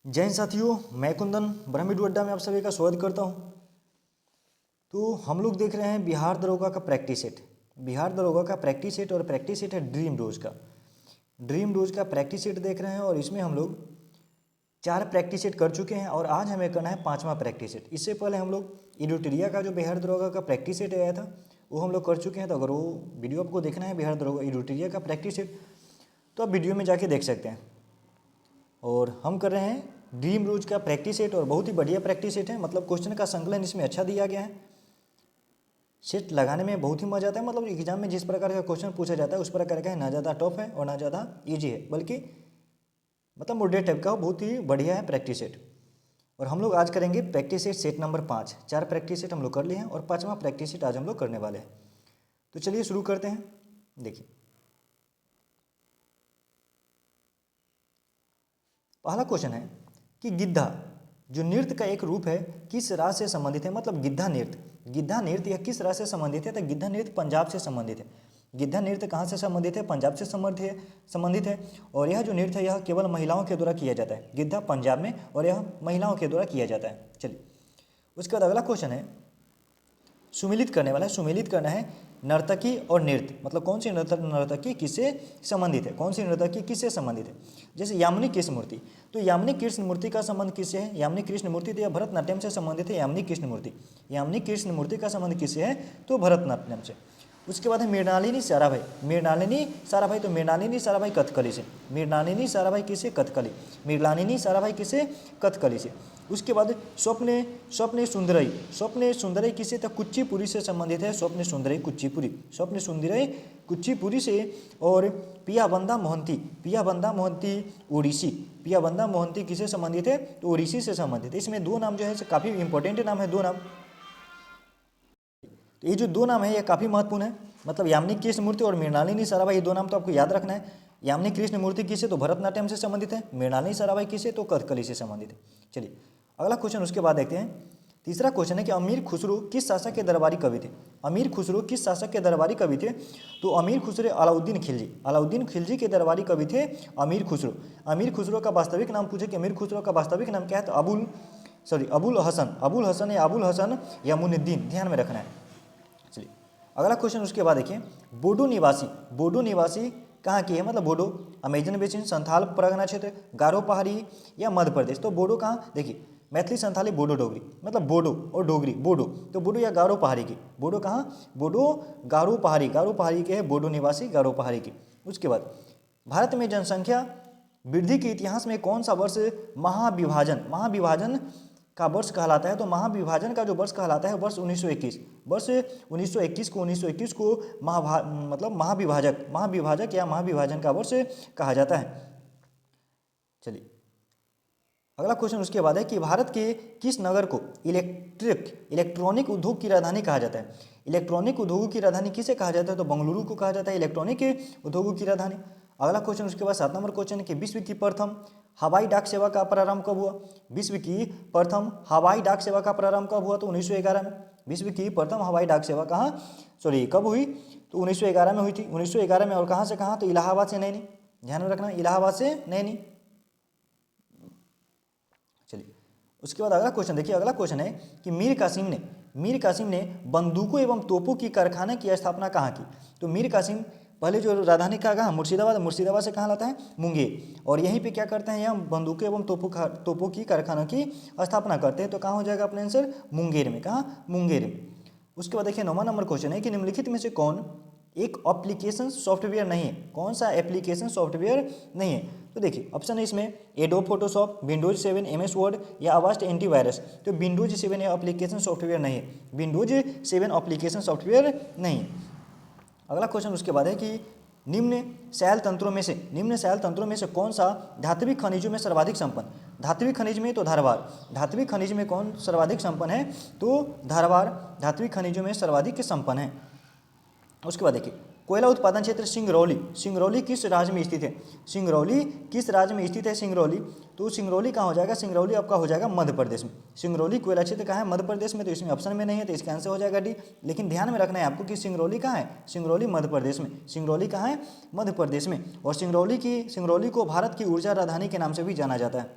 जय हिंद साथियों, मैं कुंदन ब्रह्मविद्या अड्डा में आप सभी का स्वागत करता हूं। तो हम लोग देख रहे हैं बिहार दरोगा का प्रैक्टिस सेट। बिहार दरोगा का प्रैक्टिस सेट और प्रैक्टिस सेट है ड्रीम रोज का। ड्रीम रोज का प्रैक्टिस सेट देख रहे हैं और इसमें हम लोग 4 प्रैक्टिस सेट कर चुके हैं और आज हमें करना है 5वां प्रैक्टिस सेट। इससे पहले हम लोग एडिटोरिया का जो बिहार दरोगा का प्रैक्टिस सेट आया था वो हम लोग कर चुके हैं। तो अगर वो वीडियो आपको देखना है बिहार दरोगा एडिटोरिया का प्रैक्टिस सेट तो आप वीडियो में जाके देख सकते हैं। और हम कर रहे हैं ड्रीम रोज का प्रैक्टिस सेट और बहुत ही बढ़िया प्रैक्टिस सेट है। मतलब क्वेश्चन का संकलन इसमें अच्छा दिया गया है। सेट लगाने में बहुत ही मजा आता है। मतलब एग्जाम में जिस प्रकार का क्वेश्चन पूछा जाता है उस प्रकार का है, ना ज़्यादा टफ है और ना ज़्यादा इजी है, बल्कि मतलब मॉडरेट टाइप का बहुत ही बढ़िया है प्रैक्टिस सेट। और हम लोग आज करेंगे practice set set number 5। 4 practice set हम लोग कर लिए हैं और 5वां प्रैक्टिस सेट आज हम लोग करने वाले हैं। तो चलिए शुरू करते हैं। देखिए पहला क्वेश्चन है कि गिद्धा जो नृत्य का एक रूप है किस राज्य से संबंधित है। मतलब गिद्धा नृत्य यह किस राज्य से संबंधित है। तो गिद्धा नृत्य पंजाब से संबंधित है। गिद्धा नृत्य कहाँ से संबंधित है? पंजाब से संबंधित है। और यह जो नृत्य है यह केवल महिलाओं के द्वारा किया जाता है। गिद्धा पंजाब में और यह महिलाओं के द्वारा किया जाता है। चलिए उसके बाद अगला क्वेश्चन है सुमेलित करने वाला है। सुमेलित करना है नर्तकी और नृत्य। मतलब कौन सी नर्तकी किससे संबंधित है, कौन सी नर्तकी किससे संबंधित है। जैसे यामिनी कृष्ण मूर्ति, तो यामिनी कृष्ण मूर्ति का संबंध किससे है? यामिनी कृष्ण मूर्ति तो यह भरतनाट्यम से संबंधित है। यामिनी कृष्ण मूर्ति का संबंध किससे है? तो भरतनाट्यम से। उसके बाद है मृणालिनी साराभाई। तो मृणालिनी साराभाई कथकली से। मृणालिनी साराभाई किसे? कथकली। मृणालिनी साराभाई किसे? कथकली से। उसके बाद स्वप्ने सुंदरई किसे? तो कुचिपुड़ी से संबंधित है। स्वप्ने सुंदरई कुचिपुड़ी से। और पियाबंदा मोहंती ओडिसी किसे संबंधित है? तो ओडिसी से संबंधित है। इसमें 2 नाम जो है काफ़ी इंपॉर्टेंट नाम है, 2 नाम। तो ये जो 2 नाम है ये काफ़ी महत्वपूर्ण है। मतलब यामिनी कृष्ण मूर्ति और मृणालिनी साराभाई, ये 2 नाम तो आपको याद रखना है। यामिनी कृष्ण मूर्ति किसे? तो भरतनाट्यम से संबंधित है। मृणालिनी साराभाई किसे? तो कथकली से संबंधित है। चलिए अगला क्वेश्चन उसके बाद देखते हैं। तीसरा क्वेश्चन है कि अमीर खुसरो किस शासक के दरबारी कवि थे। अमीर खुसरो किस शासक के दरबारी कवि थे? तो अमीर खुसरो अलाउद्दीन खिलजी के दरबारी कवि थे अमीर खुसरो का वास्तविक नाम पूछे कि अमीर खुसरो का वास्तविक नाम क्या है? तो अबुल हसन यमुनुद्दीन, ध्यान में रखना है। चलिए अगला क्वेश्चन उसके बाद देखिए बोडो निवासी कहाँ की है? मतलब बोडो अमेजन बेसिन, संथाल परगना क्षेत्र, गारो पहाड़ी या मध्य प्रदेश। तो बोडो कहाँ? देखिए मैथिली, संथाली, बोडो, डोगरी। मतलब बोडो और डोगरी, बोडो तो बोडो या गारो पहाड़ी की। बोडो कहाँ? बोडो गारो पहाड़ी के है बोडो निवासी, गारो पहाड़ी की। उसके बाद भारत में जनसंख्या वृद्धि के इतिहास में कौन सा वर्ष महाविभाजन का वर्ष कहलाता है? तो महाविभाजन का जो वर्ष कहलाता है वर्ष 1921। वर्ष 1921 को महाविभाजक या महाविभाजन का वर्ष कहा जाता है। चलिए अगला क्वेश्चन उसके बाद है कि भारत के किस नगर को इलेक्ट्रॉनिक उद्योग की राजधानी कहा जाता है? इलेक्ट्रॉनिक उद्योगों की राजधानी किसे कहा जाता है? तो बेंगलुरु को कहा जाता है इलेक्ट्रॉनिक उद्योगों की राजधानी। अगला क्वेश्चन उसके बाद 7 नंबर क्वेश्चन है कि विश्व की प्रथम हवाई डाक सेवा का प्रारंभ कब हुआ? विश्व की प्रथम हवाई डाक सेवा का प्रारंभ कब हुआ? तो 1911 में। विश्व की प्रथम हवाई डाक सेवा कब हुई? तो 1911 में हुई थी। 1911 में। और कहाँ से कहाँ? तो इलाहाबाद से नैनी, ध्यान में रखना, इलाहाबाद से नैनी। चलिए उसके बाद अगला क्वेश्चन देखिए। अगला क्वेश्चन है कि मीर कासिम ने बंदूकों एवं तोपों की कारखाने की स्थापना कहाँ की? तो मीर कासिम पहले जो राजधानी कहाँ? मुर्शिदाबाद से कहाँ लाता है? मुंगेर। और यहीं पे क्या करते हैं? यहाँ बंदूकें एवं तोपों की कारखानों की स्थापना करते हैं। तो कहाँ हो जाएगा अपना आंसर? मुंगेर में। कहाँ? मुंगेर में। उसके बाद देखिए 9वां नंबर क्वेश्चन है कि निम्नलिखित में से कौन एक एप्लीकेशन सॉफ्टवेयर नहीं है? कौन सा एप्लीकेशन सॉफ्टवेयर नहीं है? तो देखिए ऑप्शन है इसमें adobe Photoshop, Windows 7, MS word या अवास्ट एंटीवायरस। तो विंडोज 7 एप्लीकेशन सॉफ्टवेयर नहीं है। विंडोज 7 एप्लीकेशन सॉफ्टवेयर नहीं है। अगला क्वेश्चन उसके बाद है कि निम्न शैल तंत्रों में से कौन सा धात्विक खनिजों में सर्वाधिक संपन्न? धात्विक खनिज में तो धारवाड़। धात्विक खनिज में कौन सर्वाधिक संपन्न है? तो धारवाड़ धात्विक खनिजों में सर्वाधिक संपन्न है। उसके बाद देखिए कोयला उत्पादन क्षेत्र सिंगरौली किस राज्य में स्थित है? सिंगरौली तो सिंगरौली कहाँ हो जाएगा? सिंगरौली आपका हो जाएगा मध्य प्रदेश में। सिंगरौली कोयला क्षेत्र कहाँ है? मध्य प्रदेश में। तो इसमें ऑप्शन में नहीं है तो इसका आंसर हो जाएगा डी। लेकिन ध्यान में रखना है आपको कि सिंगरौली कहाँ है? सिंगरौली मध्य प्रदेश में। सिंगरौली कहाँ है? मध्य प्रदेश में। और सिंगरौली को भारत की ऊर्जा राजधानी के नाम से भी जाना जाता है।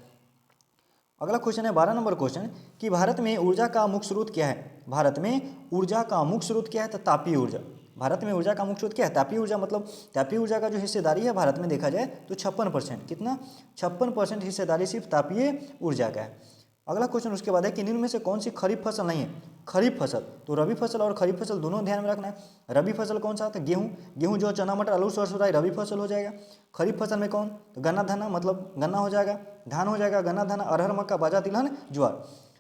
अगला क्वेश्चन है 12 नंबर क्वेश्चन कि भारत में ऊर्जा का मुख्य स्रोत क्या है। भारत में ऊर्जा का मुख्य स्रोत क्या है? तो तापीय ऊर्जा। भारत में ऊर्जा का मुख्य स्रोत क्या है? तापीय ऊर्जा। मतलब तापीय ऊर्जा का जो हिस्सेदारी है भारत में देखा जाए तो 56%। कितना? 56% हिस्सेदारी सिर्फ तापीय ऊर्जा का है। अगला क्वेश्चन उसके बाद है कि निम्न में से कौन सी खरीफ फसल नहीं है? खरीफ फसल, तो रबी फसल और खरीफ फसल दोनों ध्यान में रखना है। रबी फसल कौन सा? तो गेहूँ। गेहूँ जो चना मटर आलू सरसों राई रबी फसल हो जाएगा। खरीफ फसल में कौन? तो गन्ना धाना, मतलब गन्ना हो जाएगा, धान हो जाएगा, गन्ना धाना, अरहर मक्का बाजरा तिलहन ज्वार।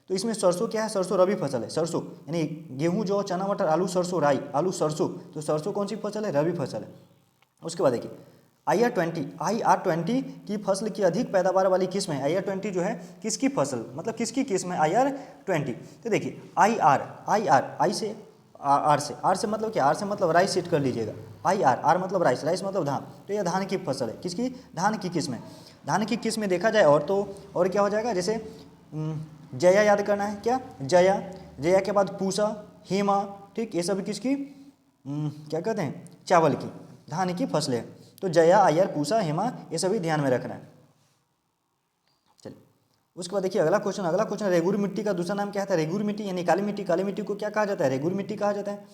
तो इसमें सरसों क्या है? सरसों रबी फसल है। सरसों यानी गेहूँ जो चना मटर आलू सरसों राई आलू सरसों, तो सरसों कौन सी फसल है? रबी फसल है। उसके बाद देखिए IR20 की फसल की अधिक पैदावार वाली किस्म है। IR20 जो है किसकी फसल, मतलब किसकी किस्म है? IR20। तो देखिए आई से आर से मतलब क्या? आर से मतलब राइस सेट कर लीजिएगा। आर मतलब राइस, राइस मतलब धान। तो यह धान की फसल है। किसकी? धान की किस्म है। धान की किस्म में देखा जाए और तो और क्या हो जाएगा? जैसे जया याद करना है। क्या? जया। जया के बाद पूसा, हेमा, ठीक, ये सब किसकी? क्या कहते हैं? चावल की, धान की फसलें। तो जया, आयर, पूसा, हेमा, ये सभी ध्यान में रखना है। चलिए उसके बाद देखिए अगला क्वेश्चन रेगुर मिट्टी का दूसरा नाम क्या है? रेगुर मिट्टी यानी काली मिट्टी। काली मिट्टी को क्या कहा जाता है? रेगुर मिट्टी कहा जाता है।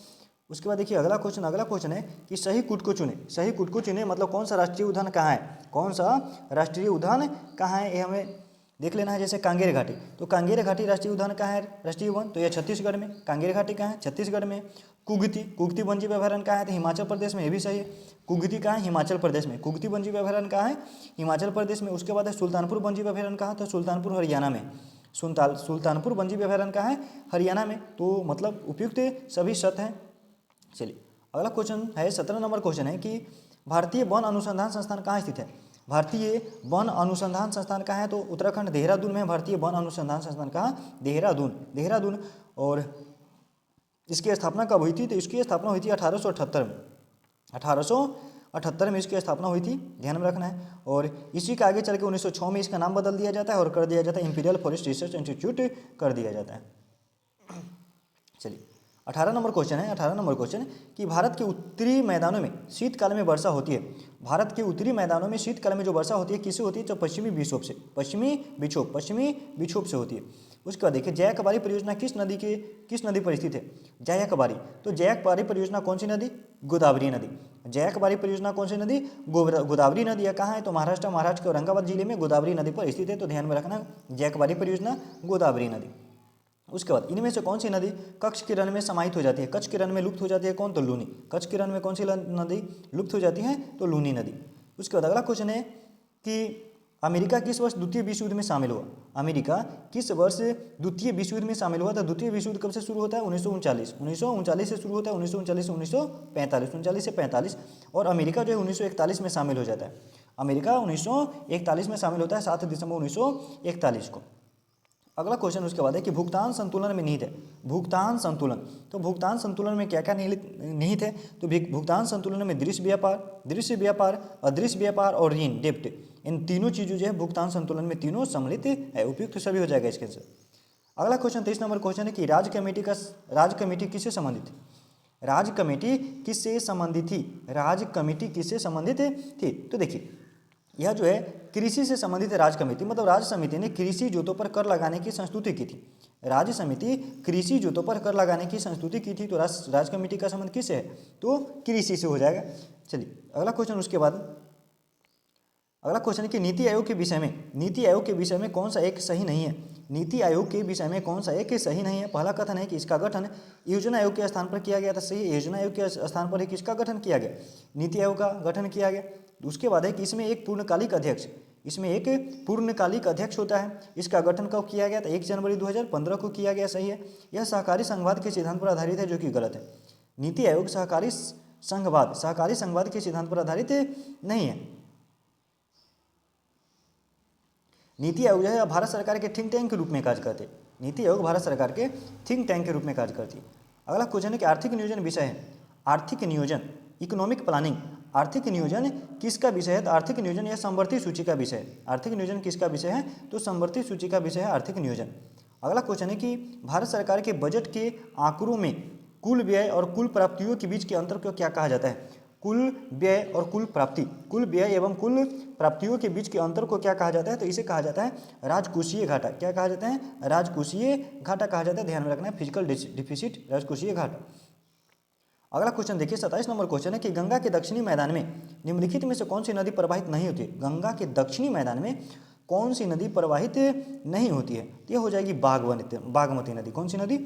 उसके बाद देखिए अगला क्वेश्चन है कि सही कूट को चुने। सही कूट को चुने मतलब कौन सा राष्ट्रीय उद्यान कहाँ है? कौन सा राष्ट्रीय उद्यान कहाँ है? ये हमें देख लेना है। जैसे कांगेर घाटी, तो कांगेर घाटी राष्ट्रीय उद्यान कहाँ है? राष्ट्रीय वन, तो यह छत्तीसगढ़ में। कांगेर घाटी कहाँ है? छत्तीसगढ़ में। कुगती वन्यजीव अभयारण्य कहाँ है? तो हिमाचल प्रदेश में। ये भी सही है। कुगती कहाँ है? हिमाचल प्रदेश में। कुगती वन्यजीव अभयारण्य कहाँ है? हिमाचल प्रदेश में। उसके बाद है सुल्तानपुर वन्यजीव अभयारण्य कहाँ? तो सुल्तानपुर हरियाणा में। सुल्तानपुर वन्यजीव अभयारण्य कहाँ है? हरियाणा में। तो मतलब उपयुक्त सभी शर्त हैं। चलिए अगला क्वेश्चन है 17 नंबर क्वेश्चन है कि भारतीय वन अनुसंधान संस्थान कहाँ स्थित है? भारतीय वन अनुसंधान संस्थान कहाँ है? तो उत्तराखंड देहरादून में भारतीय वन अनुसंधान संस्थान कहाँ? देहरादून। और इसकी स्थापना कब हुई थी? तो इसकी स्थापना हुई थी 1878 में। 1878 में इसकी स्थापना हुई थी, ध्यान में रखना है। और इसी के आगे चल के 1906 में इसका नाम बदल दिया जाता है और कर दिया जाता है इंपीरियल फॉरेस्ट रिसर्च इंस्टीट्यूट कर दिया जाता है। चलिए 18 नंबर क्वेश्चन कि भारत के उत्तरी मैदानों में शीतकाल में वर्षा होती है। भारत के उत्तरी मैदानों में शीतकाल में जो वर्षा होती है किससे होती है? तो पश्चिमी विक्षोभ से होती है। उसके बाद देखिए जयाकबारी परियोजना किस नदी पर स्थित है? जयाकबारी, तो जयाकबारी परियोजना कौन सी नदी? गोदावरी नदी। जयाकबारी परियोजना कौन सी नदी? गोदावरी नदी। कहाँ है? तो महाराष्ट्र के औरंगाबाद जिले में गोदावरी नदी पर स्थित है। तो ध्यान में रखना जयाकबारी परियोजना गोदावरी नदी। उसके बाद इनमें से कौन सी नदी कच्छ के रण में समाहित हो जाती है? कच्छ के रण में लुप्त हो जाती है कौन? तो लूनी। कच्छ के रण में कौन सी नदी लुप्त हो जाती है? तो लूनी नदी। उसके बाद अगला क्वेश्चन है कि अमेरिका किस वर्ष द्वितीय विश्व युद्ध में शामिल हुआ? अमेरिका किस वर्ष द्वितीय विश्व युद्ध में शामिल हुआ? तो द्वितीय विश्व युद्ध कब से शुरू होता है? 1939 से शुरू होता है। 1939 से 1945 और अमेरिका जो है 1941 में शामिल हो जाता है। अमेरिका 1941 में शामिल होता है 7 दिसंबर 1941 को। अगला क्वेश्चन उसके बाद है कि भुगतान संतुलन में निहित है। भुगतान संतुलन, तो भुगतान संतुलन में क्या क्या निहित है? तो भुगतान संतुलन में दृश्य व्यापार, अदृश्य व्यापार और ऋण डेप्ट, इन तीनों चीज़ों जो है भुगतान संतुलन में तीनों सम्मिलित है। उपयुक्त सभी हो जाएगा इसके आंसर। अगला क्वेश्चन 23 नंबर क्वेश्चन है कि राज्य कमेटी किससे संबंधित है? राज्य कमेटी किससे संबंधित थी? तो देखिए यह जो है कृषि से संबंधित है। राज्य कमेटी मतलब राज्य समिति ने कृषि जोतों पर कर लगाने की संस्तुति की थी। राज्य समिति कृषि जोतों पर कर लगाने की संस्तुति की थी। तो राज्य कमेटी का संबंध किससे है? तो कृषि से हो जाएगा। चलिए अगला क्वेश्चन उसके बाद अगला क्वेश्चन है कि नीति आयोग के विषय में कौन सा एक सही नहीं है? नीति आयोग के विषय में कौन सा एक सही नहीं है? पहला कथन है कि इसका गठन योजना आयोग के स्थान पर किया गया था। सही, योजना आयोग के स्थान पर किसका गठन किया गया? नीति आयोग का गठन किया गया। उसके बाद है कि इसमें एक पूर्णकालिक अध्यक्ष होता है। इसका गठन कब किया गया था? 1 जनवरी 2015 को किया गया। सही है। यह सहकारी संघवाद के सिद्धांत पर आधारित है, जो कि गलत है। नीति आयोग सहकारी संघवाद के सिद्धांत पर आधारित नहीं है। नीति आयोग जो है भारत सरकार के थिंक टैंक के रूप में कार्य करते हैं। नीति आयोग भारत सरकार के थिंक टैंक के रूप में कार्य करती है। अगला क्वेश्चन है कि आर्थिक नियोजन विषय है। आर्थिक नियोजन, इकोनॉमिक प्लानिंग, आर्थिक नियोजन किसका विषय है? तो आर्थिक नियोजन यह समवर्ती सूची का विषय है। आर्थिक नियोजन किसका विषय है? तो समवर्ती सूची का विषय है आर्थिक नियोजन। अगला क्वेश्चन है कि भारत सरकार के बजट के आंकड़ों में कुल व्यय और कुल प्राप्तियों के बीच के अंतर को क्या कहा जाता है? कुल व्यय और कुल प्राप्ति, कुल व्यय एवं कुल प्राप्तियों के बीच के अंतर को क्या कहा जाता है, तो इसे कहा जाता है राजकोषीय घाटा। क्या कहा जाता है, राजकोषीय घाटा कहा जाता है। ध्यान में रखना है, फिजिकल डिफिसिट, राजकोषीय घाटा। अगला क्वेश्चन देखिए, 27 नंबर क्वेश्चन है कि गंगा के दक्षिणी मैदान में निम्नलिखित में से कौन सी नदी प्रवाहित नहीं होती है। गंगा के दक्षिणी मैदान में कौन सी नदी प्रवाहित नहीं होती है, तो यह हो जाएगी बागमती नदी। कौन सी नदी,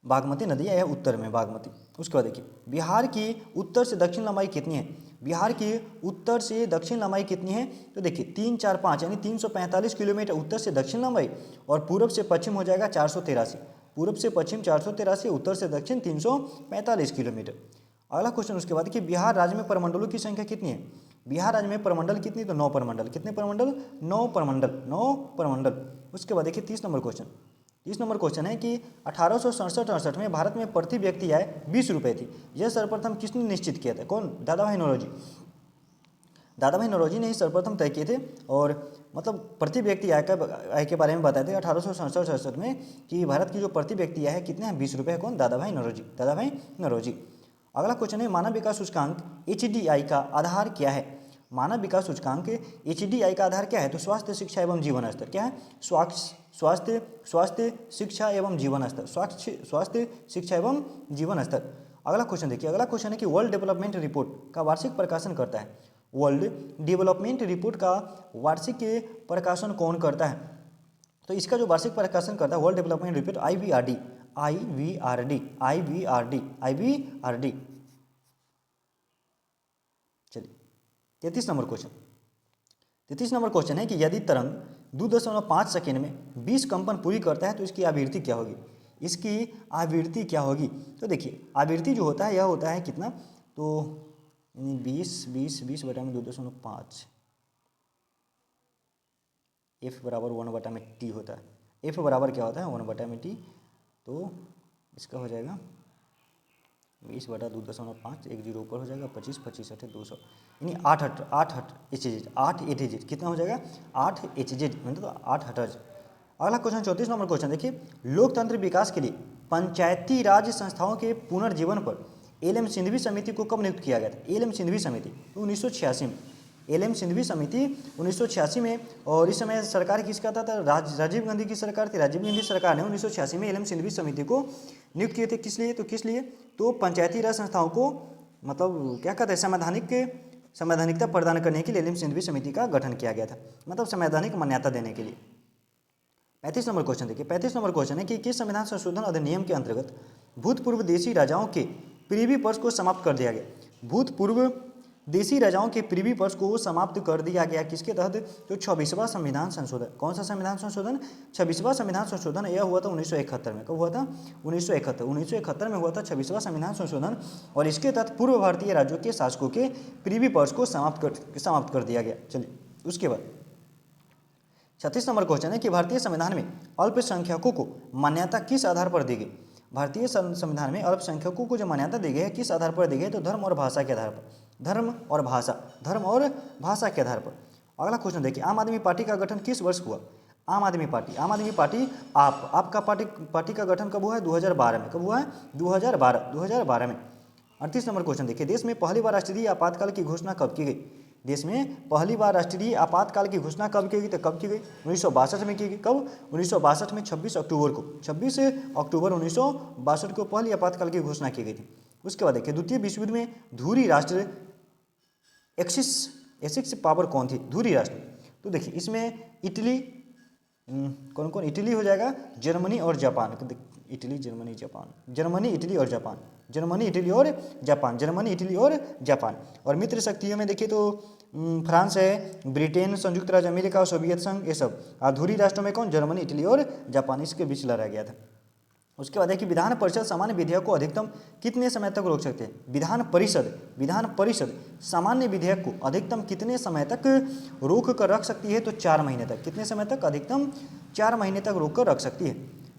बागमती नदी है उत्तर में, बागमती। उसके बाद देखिए, बिहार की उत्तर से दक्षिण लंबाई कितनी है, बिहार की उत्तर से दक्षिण लंबाई कितनी है, तो देखिए 3, 4, 5 यानी 345 किलोमीटर उत्तर से दक्षिण लंबाई, और पूर्व से पश्चिम हो जाएगा 483, पूर्व से पश्चिम 483, उत्तर से दक्षिण 345 किलोमीटर। अगला क्वेश्चन उसके बाद कि बिहार राज्य में प्रमंडलों की संख्या कितनी है, बिहार राज्य में प्रमंडल कितनी, तो 9 प्रमंडल। कितने प्रमंडल, 9 प्रमंडल। उसके बाद देखिए 30 नंबर क्वेश्चन है कि 1867-68 में भारत में प्रति व्यक्ति आय 20 रुपये थी। यह सर्वप्रथम किसने निश्चित किया था, कौन, दादा भाई नौरोजी ने ही सर्वप्रथम तय किए थे। और मतलब प्रति व्यक्ति आय के बारे में बताए थे 1867-68 में कि भारत की जो प्रति व्यक्ति आय है कितने हैं, 20 रुपये है। कौन, दादा भाई नौरोजी। अगला क्वेश्चन है, मानव विकास सूचकांक HDI का आधार क्या है, मानव विकास सूचकांक HDI का आधार क्या है, तो स्वास्थ्य, शिक्षा एवं जीवन स्तर। क्या है, स्वास्थ्य शिक्षा एवं जीवन स्तर, स्वास्थ्य शिक्षा एवं जीवन स्तर। अगला क्वेश्चन देखिए, अगला क्वेश्चन है कि वर्ल्ड डेवलपमेंट रिपोर्ट का वार्षिक प्रकाशन करता है, वर्ल्ड डेवलपमेंट रिपोर्ट का वार्षिक प्रकाशन कौन करता है, तो इसका जो वार्षिक प्रकाशन करता है वर्ल्ड डेवलपमेंट रिपोर्ट IVRD। चलिए 33 नंबर क्वेश्चन है कि यदि तरंग 2.5 सेकेंड में 20 कंपन पूरी करता है तो इसकी आवृत्ति क्या होगी, तो देखिए आवृत्ति जो होता है यह होता है कितना, तो 20 बटा में 2.5, F बराबर 1/t होता है। F बराबर क्या होता है, 1/t, तो इसका हो जाएगा 20 बटा 2.5, 1 0 ऊपर हो जाएगा, 25 25 8 200, यानी 8 HZ। कितना हो जाएगा, 8 HZ, मतलब तो 8 हर्ट्ज। अगला क्वेश्चन 34 नंबर क्वेश्चन देखिए, लोकतंत्र विकास के लिए पंचायती राज संस्थाओं के पुनर्जीवन पर एल.एम. सिंघवी समिति को कब नियुक्त किया गया था, एल.एम. सिंघवी समिति 1986 में, एल.एम. सिंघवी समिति 1986 में। और इस समय सरकार किसका था, राजीव गांधी की सरकार थी। राजीव गांधी सरकार ने 1986 में एल.एम. सिंघवी समिति को नियुक्त किए थे। किस लिए, तो पंचायती राज संस्थाओं को मतलब क्या कहते हैं, संवैधानिकता प्रदान करने के लिए एल.एम. सिंघवी समिति का गठन किया गया था, मतलब संवैधानिक मान्यता देने के लिए। 35 नंबर क्वेश्चन देखिए, 35 नंबर क्वेश्चन है कि किस संविधान संशोधन अधिनियम के अंतर्गत भूतपूर्व देशी राजाओं के प्रीवी पर्स को समाप्त कर दिया गया, भूतपूर्व देशी राजाओं के प्रीवी पर्स को समाप्त कर दिया गया, किसके तहत, तो 26वां संविधान संशोधन। कौन सा संविधान संशोधन, 26वां संविधान संशोधन। यह हुआ था 1971 में। कब हुआ था, 1971 में हुआ था 26वां संविधान संशोधन। और इसके तहत पूर्व भारतीय राज्यों के शासकों के प्रीवी पर्स को समाप्त कर दिया गया। चलिए उसके बाद 36 नंबर क्वेश्चन है कि भारतीय संविधान में अल्पसंख्यकों को मान्यता किस आधार पर दी गई, भारतीय संविधान में अल्पसंख्यकों को जो मान्यता दी गई है किस आधार पर दी गई, तो धर्म और भाषा के आधार पर, धर्म और भाषा के आधार पर। अगला क्वेश्चन देखिए, आम आदमी पार्टी का गठन किस वर्ष हुआ, आम आदमी पार्टी आपका पार्टी का गठन कब हुआ है, 2012 में। कब हुआ है, 2012 में। 38 नंबर क्वेश्चन देखिए, देश में पहली बार राष्ट्रीय आपातकाल की घोषणा कब की गई, देश में पहली बार राष्ट्रीय आपातकाल की घोषणा कब की गई, तो कब की गई, 1962 में की गई। कब, 1962 में 26 अक्टूबर 1962 को पहली आपातकाल की घोषणा की गई थी। उसके बाद देखिए, द्वितीय विश्व युद्ध में धुरी राष्ट्र एक्सिस पावर कौन थी, धुरी राष्ट्र, तो देखिए इसमें इटली, कौन, इटली हो जाएगा, जर्मनी और Japan. Italy, Germany, Japan, Germany, Italy और जापान। और मित्र शक्तियों में देखिए तो फ्रांस है, ब्रिटेन, संयुक्त राज्य अमेरिका और सोवियत संघ, ये सब। अधूरी राष्ट्रों में कौन, जर्मनी, इटली और जापान, इसके बीच लड़ा गया था। उसके बाद देखिए, विधान परिषद सामान्य विधेयक को अधिकतम कितने समय तक रोक सकते हैं, विधान परिषद सामान्य विधेयक को अधिकतम कितने समय तक रोक कर रख सकती है, तो 4 महीने तक। कितने समय तक, अधिकतम 4 महीने तक रोक कर रख सकती है।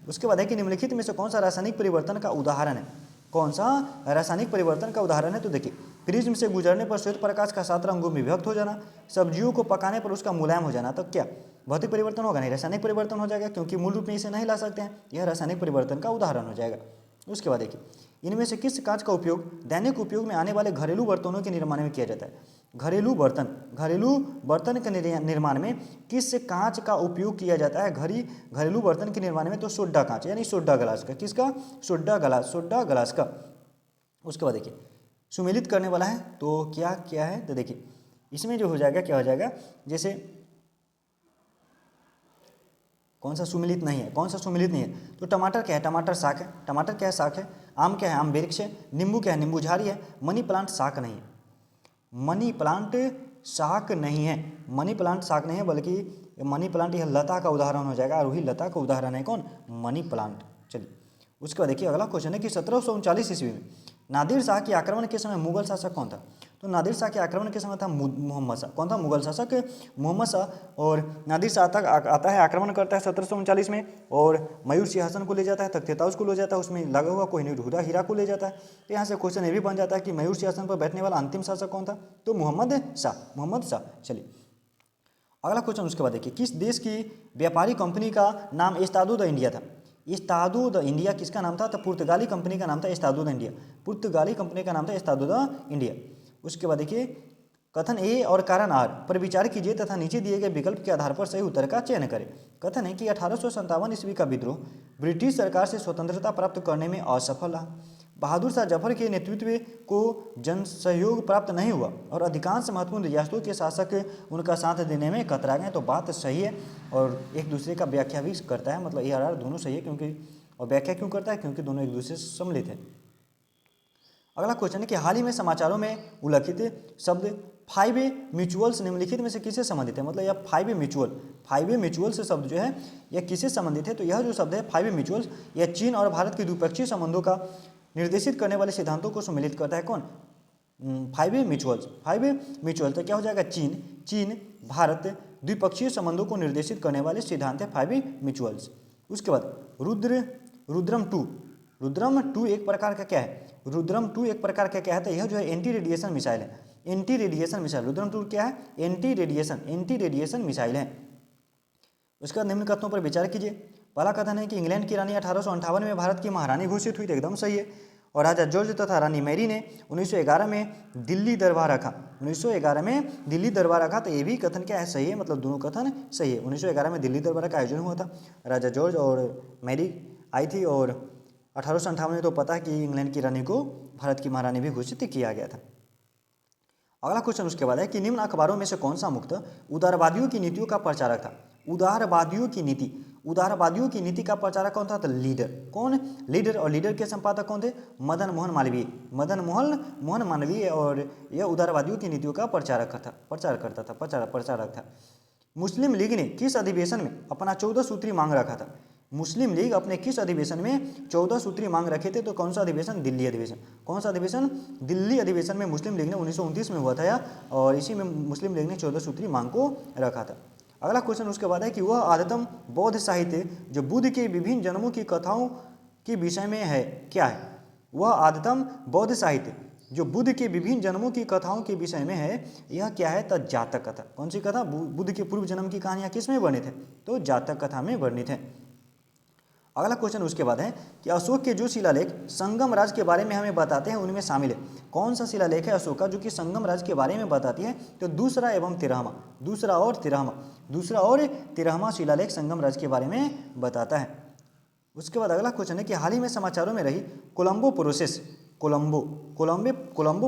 उसके बाद है कि निम्नलिखित में से कौन सा रासायनिक परिवर्तन का उदाहरण है, कौन सा रासायनिक परिवर्तन का उदाहरण है, तो देखिए प्रिज्म से गुजरने पर श्वेत प्रकाश का 7 रंगों में विभक्त हो जाना, सब्जियों को पकाने पर उसका मुलायम हो जाना, तो क्या भौतिक परिवर्तन होगा, नहीं रासायनिक परिवर्तन हो जाएगा, क्योंकि मूल रूप में इसे नहीं ला सकते हैं, यह रासायनिक परिवर्तन का उदाहरण हो जाएगा। उसके बाद देखिए इनमें से किस कांच का उपयोग दैनिक उपयोग में आने वाले घरेलू बर्तनों के निर्माण में किया जाता है? घरेलू बर्तन के निर्माण में किस कांच का उपयोग किया जाता है? घरेलू बर्तन के निर्माण में तो सोडा कांच यानी सोडा ग्लास का। किसका? सोडा ग्लास का। उसके बाद देखिए सुमेलित करने वाला है तो क्या क्या है, तो देखिए इसमें जो हो जाएगा क्या हो जाएगा, जैसे कौन सा सुमेलित नहीं है, कौन सा सुमेलित नहीं है, तो टमाटर क्या है? टमाटर शाक है। टमाटर क्या है? शाक है। आम क्या है? आम वृक्ष है। नींबू क्या है? नींबू झाड़ी है। मनी प्लांट शाक नहीं है। मनी प्लांट शाक नहीं है। मनी प्लांट शाक नहीं है, बल्कि मनी प्लांट यह लता का उदाहरण हो जाएगा, और वही लता का उदाहरण है कौन? Money plant. चलिए उसके बाद देखिए अगला क्वेश्चन है कि 1739 ईस्वी में नादिर शाह के आक्रमण के समय मुगल शासक कौन था? तो नादिर शाह के आक्रमण के समय था मोहम्मद शाह। कौन था? मुगल शासक मोहम्मद शाह। और नादिर शाह तक आता है, आक्रमण करता है 1739 में, और मयूर सिंहासन को ले जाता है, तख्त-ए-ताउस को ले जाता है, उसमें लगा हुआ कोहिनूर हीरा को ले जाता है। तो यहाँ से क्वेश्चन ये भी बन जाता है कि मयूर सिंहासन पर बैठने वाला अंतिम शासक कौन था? तो मोहम्मद शाह। चलिए अगला क्वेश्चन उसके बाद देखिए, किस देश की व्यापारी कंपनी का नाम एस्तादो द इंडिया था? एस्तादो द इंडिया किसका नाम था? तो पुर्तगाली कंपनी का नाम था एस्तादो द इंडिया। पुर्तगाली कंपनी का नाम था एस्तादो द इंडिया। उसके बाद देखिए कथन ए और कारण आर पर विचार कीजिए तथा नीचे दिए गए विकल्प के आधार पर सही उत्तर का चयन करें। कथन है कि 1857 ईस्वी का विद्रोह ब्रिटिश सरकार से स्वतंत्रता प्राप्त करने में असफल रहा। बहादुर शाह जफर के नेतृत्व को जन सहयोग प्राप्त नहीं हुआ और अधिकांश महत्वपूर्ण रियासतों के शासक उनका साथ देने में कतरा गए। तो बात सही है, और एक दूसरे का व्याख्या भी करता है, मतलब ए आर आर दोनों सही है, क्योंकि और व्याख्या क्यों करता है? क्योंकि दोनों एक दूसरे से सम्मिलित है। अगला क्वेश्चन है कि हाल ही में समाचारों में उल्लिखित शब्द 5 म्यूचुअल्स निम्नलिखित में से किससे संबंधित है? मतलब यह 5 म्यूचुअल से शब्द जो है यह किससे संबंधित है? तो यह जो शब्द है 5 म्यूचुअल्स, यह चीन और भारत के द्विपक्षीय संबंधों का निर्देशित करने वाले सिद्धांतों को सम्मिलित करता है। कौन? 5 म्यूचुअल तो क्या हो जाएगा? चीन भारत द्विपक्षीय संबंधों को निर्देशित करने वाले सिद्धांत है 5 म्यूचुअल्स। उसके बाद रुद्रम 2 एक प्रकार का क्या है? रुद्रम 2 एक प्रकार का क्या है? तो यह जो है एंटी रेडिएशन मिसाइल है। एंटी रेडिएशन मिसाइल रुद्रम 2 क्या है? एंटी रेडिएशन मिसाइल है। उसके बाद निम्न कथनों पर विचार कीजिए। पहला कथन है कि इंग्लैंड की रानी 1858 में भारत की महारानी घोषित हुई, तो एकदम सही है। और राजा जॉर्ज तथा रानी मैरी ने 1911 में दिल्ली दरबार रखा। 1911 में दिल्ली दरबार रखा, तो ये भी कथन क्या है? सही है, मतलब दोनों कथन सही है। 1911 में दिल्ली दरबार का आयोजन हुआ था, राजा जॉर्ज और मैरी आई थी, और 1858 में तो पता है कि इंग्लैंड की रानी को भारत की महारानी भी घोषित किया गया था। अगला क्वेश्चन उसके बाद है कि निम्न अखबारों में से कौन सा मुक्त उदारवादियों की नीतियों का प्रचारक था? उदारवादियों की नीति का प्रचारक कौन था? तो लीडर। कौन? लीडर। और लीडर के संपादक कौन थे? मदन मोहन मालवीय। और यह उदारवादियों की नीतियों का प्रचारक था। मुस्लिम लीग ने किस अधिवेशन में अपना 14 सूत्री मांग रखा था? मुस्लिम लीग अपने किस अधिवेशन में 14 सूत्री मांग रखे थे? तो कौन सा अधिवेशन? दिल्ली अधिवेशन। कौन सा अधिवेशन? दिल्ली अधिवेशन में मुस्लिम लीग ने 1929 में हुआ था, और इसी में मुस्लिम लीग ने 14 सूत्री मांग को रखा था। अगला क्वेश्चन उसके बाद है कि वह आदतम बौद्ध साहित्य जो बुद्ध के विभिन्न जन्मों की कथाओं के विषय में है क्या है? वह आदतम बौद्ध साहित्य जो बुद्ध के विभिन्न जन्मों की कथाओं के विषय में है, यह क्या है? तो जातक कथा। कौन सी कथा? बुद्ध के पूर्व जन्म की कहानियां किस में वर्णित है? तो जातक कथा में वर्णित है। अगला क्वेश्चन उसके बाद है कि अशोक के जो शिलालेख संगम राज के बारे में हमें बताते हैं उनमें शामिल है। कौन सा शिलालेख है अशोक का जो कि संगम राज के बारे में बताती है? तो दूसरा और तेरहवां शिलालेख संगम राज के बारे में बताता है। उसके बाद अगला क्वेश्चन है कि हाल ही में समाचारों में रही कोलंबो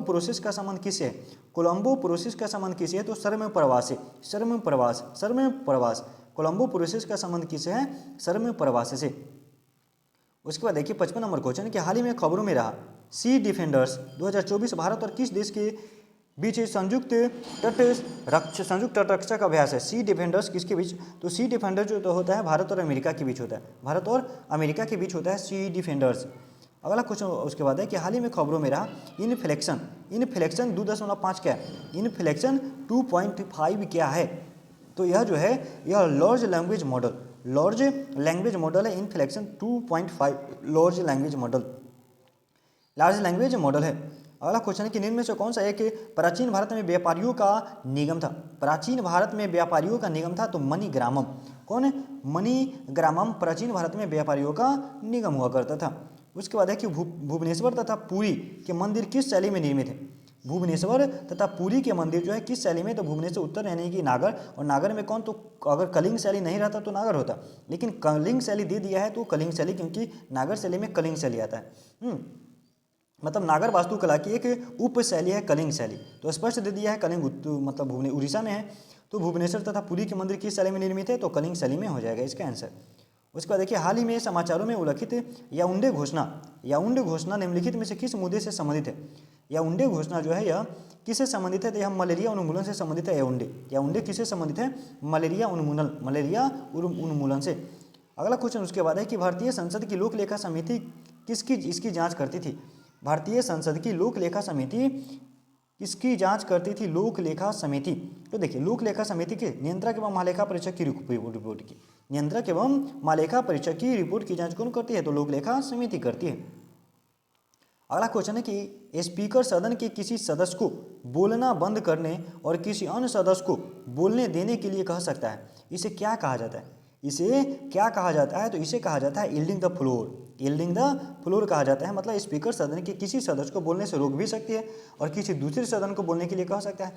प्रोसेस का संबंध किससे है? कोलंबो प्रोसेस का संबंध किससे है? तो शर्म प्रवास। कोलंबो प्रोसेस का संबंध किससे है? शर्म प्रवास से। उसके बाद देखिए 55 नंबर क्वेश्चन कि हाल ही में खबरों में रहा सी डिफेंडर्स 2024 भारत और किस देश के बीच संयुक्त तटरक्षक अभ्यास है? सी डिफेंडर्स किसके बीच? तो सी डिफेंडर जो तो होता है भारत और अमेरिका के बीच होता है, सी डिफेंडर्स। अगला क्वेश्चन उसके बाद है कि हाल ही में खबरों में रहा इनफ्लेक्शन 2.5 क्या है? इनफ्लेक्शन 2.5 क्या है? तो यह जो है यह लार्ज लैंग्वेज मॉडल है। इनफ्लेक्शन 2.5 लार्ज लैंग्वेज मॉडल है। अगला क्वेश्चन है कि निम्न में से कौन सा एक प्राचीन भारत में व्यापारियों का निगम था? प्राचीन भारत में व्यापारियों का निगम था, तो मणिग्रामम। कौन? मणिग्रामम प्राचीन भारत में व्यापारियों का निगम हुआ करता था। उसके बाद है कि भुवनेश्वर तथा पुरी के मंदिर किस शैली में निर्मित है। भुवनेश्वर तथा पुरी के मंदिर जो है किस शैली में, तो भुवनेश्वर उत्तर यानी कि नागर, और नागर में कौन, तो अगर कलिंग शैली नहीं रहता तो नागर होता, लेकिन कलिंग शैली दे दिया है तो कलिंग शैली, क्योंकि नागर शैली में कलिंग शैली आता है। मतलब नागर वास्तुकला की एक उप शैली है कलिंग शैली, तो स्पष्ट दे दिया है कलिंग मतलब उड़ीसा में है, तो भुवनेश्वर तथा पुरी के मंदिर किस शैली में निर्मित है, तो कलिंग शैली में हो जाएगा इसका आंसर। उसके बाद देखिए, हाल ही में समाचारों में उल्लिखित याउंडे घोषणा निम्नलिखित में से किस मुद्दे से संबंधित है। याउंडे घोषणा जो है यह किससे संबंधित है, तो यह मलेरिया उन्मूलन से संबंधित है। याउंडे किससे संबंधित है, मलेरिया उन्मूलन से। अगला क्वेश्चन उसके बाद है कि भारतीय संसद की लोक लेखा समिति किसकी इसकी जांच करती थी। भारतीय संसद की लोक लेखा समिति किसकी जांच करती थी, लोक लेखा समिति। तो देखिए, लोक लेखा समिति के नियंत्रक एवं महालेखा परीक्षक की रिपोर्ट की, नियंत्रक एवं महालेखा परीक्षक की रिपोर्ट की जांच कौन करती है, तो लोक लेखा समिति करती है। अगला क्वेश्चन है कि स्पीकर सदन के किसी सदस्य को बोलना बंद करने और किसी अन्य सदस्य को बोलने देने के लिए कह सकता है, इसे क्या कहा जाता है, इसे क्या कहा जाता है, तो इसे कहा जाता है yielding the floor. Yielding the floor कहा जाता है, मतलब स्पीकर सदन के किसी सदस्य को बोलने से रोक भी सकती है और किसी दूसरे सदन को बोलने के लिए कह सकता है।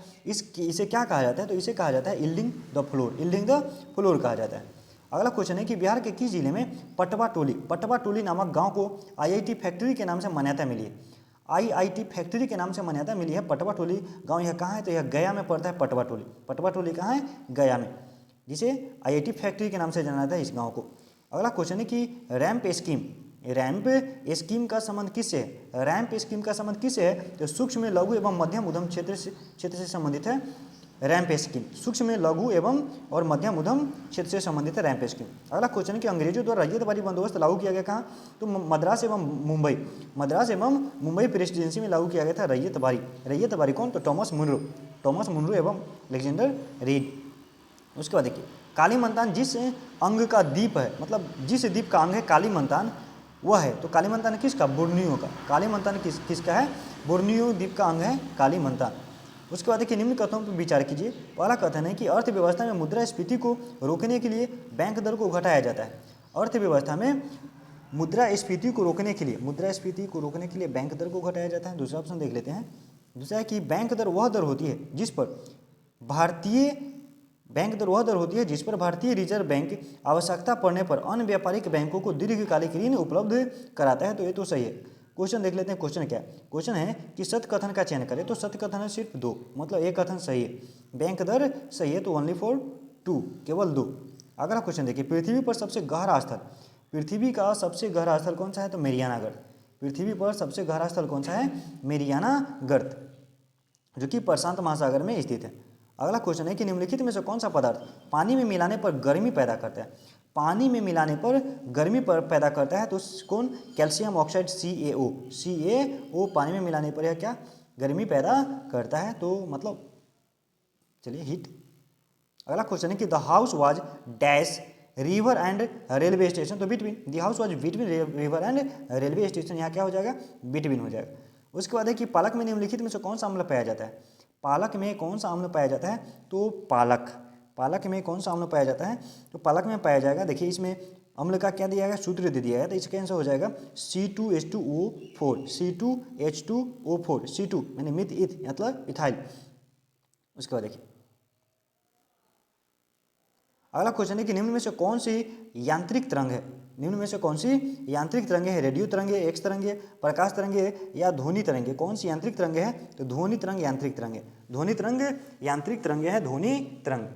इसे क्या कहा जाता है, तो इसे कहा जाता है yielding the floor, yielding the floor कहा जाता है। अगला क्वेश्चन है कि बिहार के किस जिले में पटवा टोली नामक गांव को आईआईटी फैक्ट्री के नाम से मान्यता मिली है। आईआईटी फैक्ट्री के नाम से मान्यता मिली है पटवा टोली गाँव, यह कहाँ है, तो यह गया में पड़ता है। पटवा टोली कहाँ है, गया में, जिसे आईआईटी फैक्ट्री के नाम से जाना जाता है इस गांव को। अगला क्वेश्चन है कि रैंप स्कीम का संबंध किससे है। रैंप स्कीम का संबंध किससे है, तो सूक्ष्म लघु एवं मध्यम उद्यम क्षेत्र से संबंधित है रैंप स्कीम। सूक्ष्म लघु एवं और मध्यम उद्यम क्षेत्र से संबंधित है रैंप स्कीम। अगला क्वेश्चन है कि अंग्रेजों द्वारा रैयतवाड़ी बंदोबस्त लागू किया गया कहाँ, तो मद्रास एवं मुंबई प्रेसिडेंसी में लागू किया गया था रैयतवाड़ी कौन, तो टॉमस मुनरो एवं अलेक्जेंडर रीड। उसके बाद देखिए, कालीमंतान जिस अंग का द्वीप है, मतलब जिस द्वीप का अंग है कालीमंतान वह है, तो कालीमंतान किसका, बोर्नियो का। कालीमंतान किसका है, बोर्नियो द्वीप का अंग है कालीमंतान। उसके बाद देखिए, निम्न कथनों पर विचार कीजिए। पहला कथन है कि अर्थव्यवस्था में मुद्रास्फीति को रोकने के लिए बैंक दर को घटाया जाता है। अर्थव्यवस्था में मुद्रास्फीति को रोकने के लिए बैंक दर को घटाया जाता है। दूसरा ऑप्शन देख लेते हैं। दूसरा है कि बैंक दर वह दर होती है जिस पर भारतीय रिजर्व बैंक आवश्यकता पड़ने पर अन्य व्यापारिक बैंकों को दीर्घकालिक ऋण उपलब्ध कराता है, तो ये तो सही है। क्वेश्चन देख लेते हैं, क्वेश्चन क्या है। क्वेश्चन है कि सत्य कथन का चयन करें, तो सत्य कथन है सिर्फ 2, मतलब एक कथन सही है, बैंक दर सही है, तो ओनली फॉर 2, केवल 2। अगला क्वेश्चन देखिए, पृथ्वी का सबसे गहरा स्थल कौन सा है, तो मेरियाना गर्त। पृथ्वी पर सबसे गहरा स्थल कौन सा है, मेरियाना गर्त, जो कि प्रशांत महासागर में स्थित है। अगला क्वेश्चन है कि निम्नलिखित में से कौन सा पदार्थ पानी में मिलाने पर गर्मी पैदा करता है। पानी में मिलाने पर गर्मी पैदा करता है, तो कौन, कैल्शियम ऑक्साइड CaO पानी में मिलाने पर यह क्या, गर्मी पैदा करता है, तो मतलब चलिए हीट। अगला क्वेश्चन है कि the house was dash river and railway station, तो between, the house was between river and railway station, यहाँ क्या हो जाएगा, बिटवीन हो जाएगा। उसके बाद है कि पालक में निम्नलिखित में से कौन सा अम्ल पाया जाता है। पालक में कौन सा अम्ल पाया जाता है, तो पालक में कौन सा अम्ल पाया जाता है, तो पालक में पाया जाएगा। देखिए, इसमें अम्ल का क्या दिया गया, सूत्र दे दिया गया, तो इसका आंसर हो जाएगा C2H2O4, C2H2O4, C2 यानी मिथ मतलब इथाइल। उसके बाद देखिए, अगला क्वेश्चन है कि निम्न में से कौन सी यांत्रिक तरंग है, रेडियो तरंग है, एक्स तरंग है, प्रकाश तरंग है, या ध्वनि तरंग है। कौन सी यांत्रिक तरंग है, तो ध्वनि तरंग यांत्रिक तरंग है, ध्वनि तरंग यांत्रिक तरंग है, ध्वनि तरंग।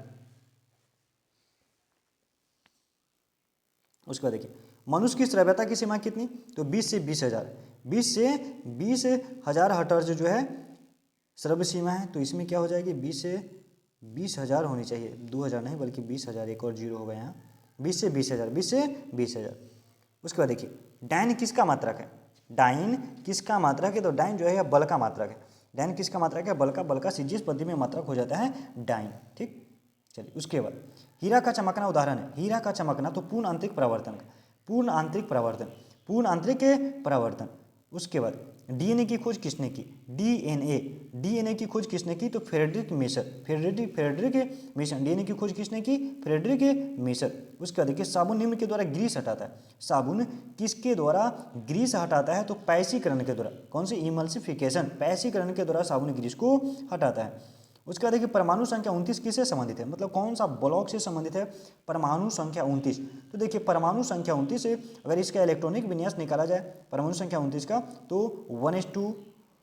उसके बाद देखिए, मनुष्य की श्रव्यता की सीमा कितनी, तो 20 से 20 हजार हर्ट्ज जो है श्रव्य सीमा है, तो इसमें क्या हो जाएगी, 20 से 20,000 होनी चाहिए, 2,000 नहीं बल्कि 20,000, एक और जीरो होगा यहाँ, 20 से 20,000। उसके बाद देखिए, डाइन किसका मात्रक है, तो डाइन जो है यह बल का मात्रक है। डाइन किसका मात्रक है, बल का सीजीएस पद्धति में मात्रक हो जाता है डाइन। ठीक, चलिए उसके बाद हीरा का चमकना उदाहरण है। हीरा का चमकना तो पूर्ण आंतरिक प्रवर्तन, उसके बाद डीएनए की खोज किसने की? डीएनए की खोज किसने की? तो फ्रेडरिक मेसन डीएनए की खोज किसने की? Frederick Mason. उसके बाद देखिए साबुन निम्न के द्वारा ग्रीस हटाता है। साबुन किसके द्वारा ग्रीस हटाता है? तो पैसीकरण के द्वारा। कौन सी? इमल्सिफिकेशन, पैसीकरण के द्वारा साबुन ग्रीस को हटाता है। उसके बाद देखिए परमाणु संख्या 29 किससे संबंधित है? मतलब कौन सा ब्लॉक से संबंधित है? परमाणु संख्या 29। तो देखिए परमाणु संख्या 29 से अगर इसका इलेक्ट्रॉनिक विन्यास निकाला जाए परमाणु संख्या 29 का, तो 1:2,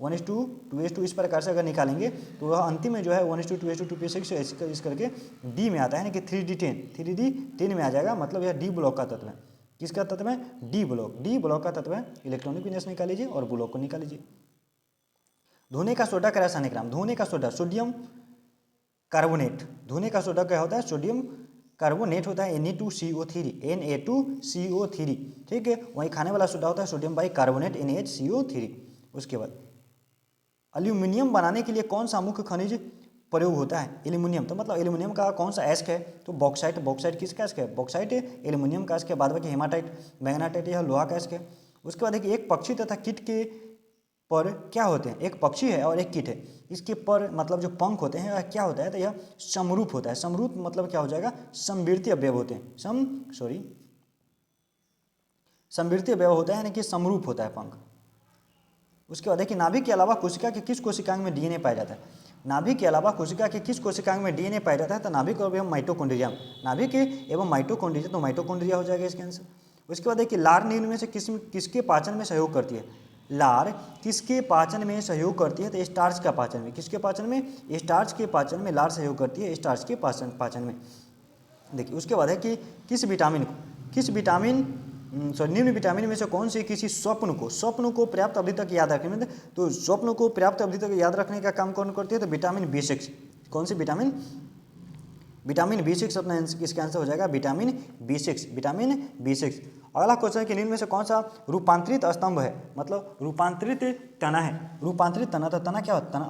2:2 इस प्रकार से अगर निकालेंगे तो वह अंतिम में जो है 1:2, 2:2, 2:6 इस करके डी में आता है, यानी कि 3D10 में आ जाएगा। मतलब यह डी ब्लॉक का तत्व है। किसका तत्व है? डी ब्लॉक का तत्व है। इलेक्ट्रॉनिक विन्यास निकाल लीजिए और ब्लॉक को निकाल लीजिए। धोने का सोडा का रासायनिक नाम? धोने का सोडा सोडियम कार्बोनेट। धोने का सोडा क्या होता है? सोडियम कार्बोनेट होता है, Na2CO3। ठीक है। वहीं खाने वाला सोडा होता है सोडियम बाई कार्बोनेट, NaHCO3। उसके बाद एल्यूमिनियम बनाने के लिए कौन सा मुख्य खनिज प्रयोग होता है? एल्यूमिनियम। तो मतलब एल्यूमिनियम का कौन सा एस्क है? तो बॉक्साइट किसका एस्क है? बॉक्साइट एल्यूमिनियम का एस्क है। बाद बाकी हेमाटाइट, मैग्नेटाइट यह लोहा का एस्क है। उसके बाद देखिए एक पक्षी तथा कीट के पर क्या होते हैं? एक पक्षी है और एक कीट है। इसके पर मतलब जो पंख होते हैं क्या होता है? तो यह समरूप होता है। समरूप मतलब क्या हो जाएगा? समवर्ती अवयव होते हैं। समवर्ती अवयव होता है, यानी कि समरूप होता है पंख। उसके बाद देखिए नाभिक के अलावा कोशिका के किस कोशिकांग में डीएनए पाया जाता है? नाभिक के अलावा कोशिका के किस कोशिकांग में डीएनए पाया जाता है? तो नाभिक और एवं माइटोकॉन्ड्रिया। नाभिक एवं माइटोकॉन्ड्रिया, तो माइटोकॉन्ड्रिया हो जाएगा इसका आंसर। उसके बाद देखिए लार नील में से किसके पाचन में सहयोग करती है? लार किसके पाचन में सहयोग करती है? तो स्टार्च का पाचन में। किसके पाचन में? स्टार्च के पाचन में लार सहयोग करती है, स्टार्च के पाचन में। देखिए उसके बाद है कि निम्न विटामिन में से कौन से किसी स्वप्न को पर्याप्त अवधि तक याद रखने में, तो स्वप्न को पर्याप्त अवधि तक याद रखने का काम कौन करती है? तो विटामिन B6। कौन सी? विटामिन B6 अपना इसका आंसर हो जाएगा विटामिन B6। अगला क्वेश्चन है कि निम्न में से कौन सा रूपांतरित स्तंभ है? मतलब रूपांतरित तना है। रूपांतरित तना, तो तना क्या होता है? तना,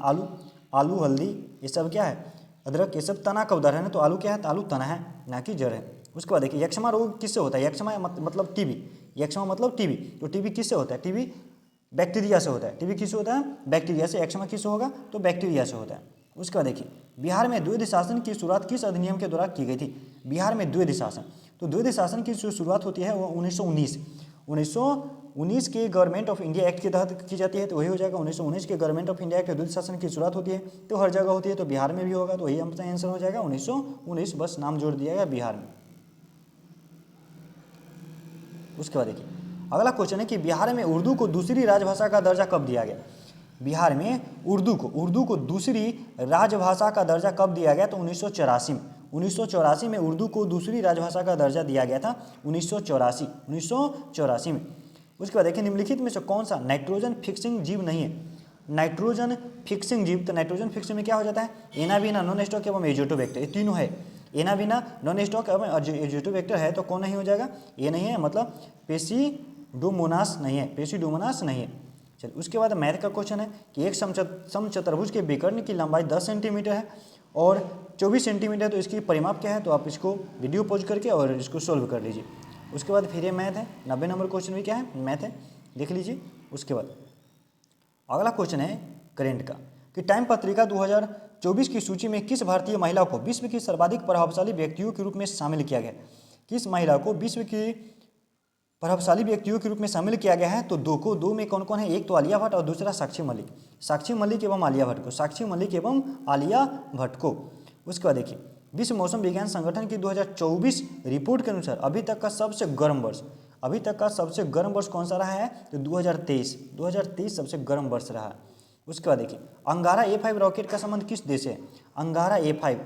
आलू हल्दी ये सब क्या है? अदरक, ये सब तना का उदाहरण है। तो आलू क्या है? तो आलू तना है, ना कि जड़ है। उसके बाद देखिए यक्ष्मा रोग किससे होता है? यक्ष्मा मतलब टीबी। यक्ष्मा मतलब टीबी। तो टीबी किससे होता है? टीबी बैक्टीरिया से होता है। टीबी किससे होता है? बैक्टीरिया से। यक्ष्मा किससे होगा? तो बैक्टीरिया से होता है। उसके बाद देखिए बिहार में द्वैध शासन की शुरुआत किस अधिनियम के द्वारा की गई थी? बिहार में द्वैध शासन, तो द्वैध शासन की जो शुरुआत होती है वो 1919 के गवर्नमेंट ऑफ इंडिया एक्ट के तहत की जाती है। तो वही हो जाएगा 1919 के गवर्नमेंट ऑफ इंडिया एक्ट द्वैध शासन की शुरुआत होती है। तो हर जगह होती है, तो बिहार में भी होगा, तो वही हमारा आंसर हो जाएगा 1919। बस नाम जोड़ दिया गया बिहार में। उसके बाद देखिए अगला क्वेश्चन है कि बिहार में उर्दू को दूसरी राजभाषा का दर्जा कब दिया गया? बिहार में उर्दू को दूसरी राजभाषा का दर्जा कब दिया गया? तो 1984 में। 1984 में उर्दू को दूसरी राजभाषा का दर्जा दिया गया था, 1984 में। उसके बाद देखिए निम्नलिखित में से कौन सा नाइट्रोजन फिक्सिंग जीव नहीं है? नाइट्रोजन फिक्सिंग जीव, तो नाइट्रोजन फिक्सिंग में क्या हो जाता है? एनाबीना, नॉन स्टॉक एवं एजोटोबैक्टर, ये तीनों है। एनाबीना, नॉन स्टॉक एवं एजोटोबैक्टर है, तो कौन नहीं हो जाएगा? ये नहीं है, मतलब पेसिडोमोनास नहीं है, पेसिडोमोनास नहीं है। चलिए उसके बाद मैथ का क्वेश्चन है कि एक समचतुर्भुज के विकर्ण की लंबाई 10 सेंटीमीटर है और 24 सेंटीमीटर, तो इसकी परिमाप क्या है? तो आप इसको वीडियो पॉज करके और इसको सोल्व कर लीजिए। उसके बाद फिर ये मैथ है, 90 नंबर क्वेश्चन भी क्या है? मैथ है, देख लीजिए। उसके बाद अगला क्वेश्चन है करेंट का कि टाइम पत्रिका 2024 की सूची में किस भारतीय महिला को विश्व की सर्वाधिक प्रभावशाली व्यक्तियों के रूप में शामिल किया गया? किस महिला को विश्व की प्रभावशाली व्यक्तियों के रूप में शामिल किया गया है? तो दो में कौन कौन है? एक तो आलिया भट्ट और दूसरा साक्षी मलिक एवं आलिया भट्ट को। उसके बाद देखिए विश्व मौसम विज्ञान संगठन की 2024 रिपोर्ट के अनुसार अभी तक का सबसे गर्म वर्ष कौन सा रहा है? तो 2023 सबसे गर्म वर्ष रहा है। उसके बाद देखिए अंगारा A5 रॉकेट का संबंध किस देश से है? अंगारा A5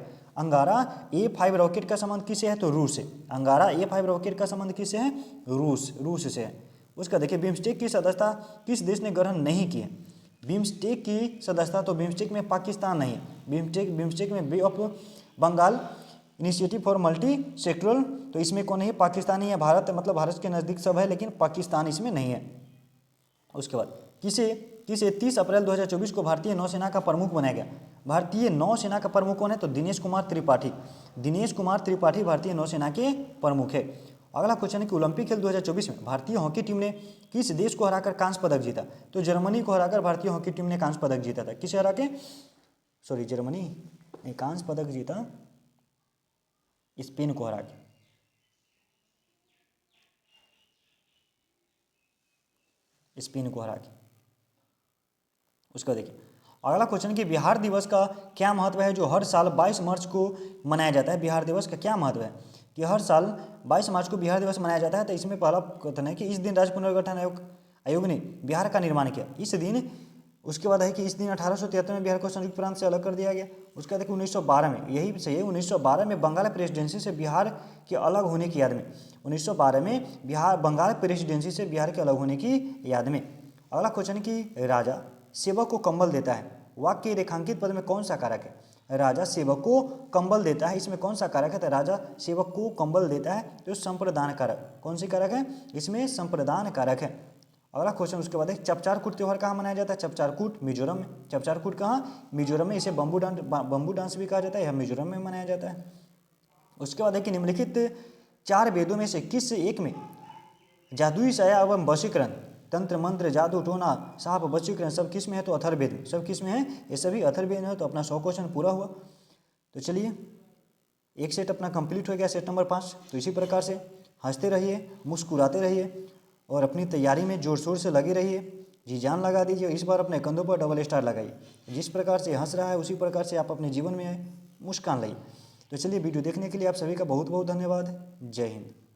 रॉकेट का संबंध किससे है? तो रूस से। अंगारा A5 रॉकेट का संबंध किससे है? रूस से है। उसका देखिए बिम्स्टेक की सदस्यता किस देश ने ग्रहण नहीं की है? बिम्स्टेक की सदस्यता, तो बिम्स्टेक में पाकिस्तान नहीं है। बिम्स्टेक में bay of Bengal initiative for multi sectoral, तो इसमें कौन है? पाकिस्तान ही है। भारत मतलब भारत के नज़दीक सब है, लेकिन पाकिस्तान इसमें नहीं है। उसके बाद किसे 30 अप्रैल 2024 को भारतीय नौसेना का प्रमुख बनाया गया? भारतीय नौसेना का प्रमुख कौन है? तो दिनेश कुमार त्रिपाठी भारतीय नौसेना के प्रमुख है। अगला क्वेश्चन है कि ओलंपिक खेल 2024 में भारतीय हॉकी टीम ने किस देश को हराकर कांस्य पदक जीता? तो जर्मनी को हराकर भारतीय हॉकी टीम ने कांस्य पदक जीता था। किसे हरा के? सॉरी, जर्मनी ने कांस्य पदक जीता स्पेन को हरा के। स्पेन को हरा के। उसका देखिए अगला क्वेश्चन कि बिहार दिवस का क्या महत्व है जो हर साल 22 मार्च को मनाया जाता है? बिहार दिवस का क्या महत्व है कि हर साल 22 मार्च को बिहार दिवस मनाया जाता है? तो इसमें पहला कथन है कि इस दिन राज्य पुनर्गठन आयोग ने बिहार का निर्माण किया इस दिन। उसके बाद है कि इस दिन 1873 में बिहार को संयुक्त प्रांत से अलग कर दिया गया। उसके बाद 1912 में, यही सही है, 1912 में बंगाल प्रेसिडेंसी से बिहार के अलग होने की याद में, 1912 में बंगाल प्रेसिडेंसी से बिहार के अलग होने की याद में। अगला क्वेश्चन कि राजा सेवक को कंबल देता है, वाक्य रेखांकित पद में कौन सा कारक है? राजा सेवक को कंबल देता है, इसमें कौन सा कारक है? तो राजा सेवक को कंबल देता है तो संप्रदान कारक। कौन सी कारक है? इसमें संप्रदान कारक है। अगला क्वेश्चन उसके बाद है चपचारकूट त्यौहार कहाँ मनाया जाता है? चपचारकूट मिजोरम में। चपचारकूट कहाँ? मिजोरम में। इसे बम्बू डांस भी कहा जाता है, यह मिजोरम में मनाया जाता है। उसके बाद है कि निम्नलिखित 4 वेदों में से किस एक में जादुई साया एवं वशीकरण, तंत्र मंत्र, जादू टोना, साप वशीकरण सब किस में है? तो अथर्ववेद। सब किस में है? ये सभी अथर्ववेद है। तो अपना 100 क्वेश्चन पूरा हुआ। तो चलिए एक सेट अपना कंप्लीट हो गया, सेट नंबर 5। तो इसी प्रकार से हंसते रहिए, मुस्कुराते रहिए और अपनी तैयारी में जोर शोर से लगे रहिए, जी जान लगा दीजिए। इस बार अपने कंधों पर डबल स्टार लगाइए। जिस प्रकार से हंस रहा है उसी प्रकार से आप अपने जीवन में मुस्कान लाइए। तो चलिए वीडियो देखने के लिए आप सभी का बहुत बहुत धन्यवाद। जय हिंद।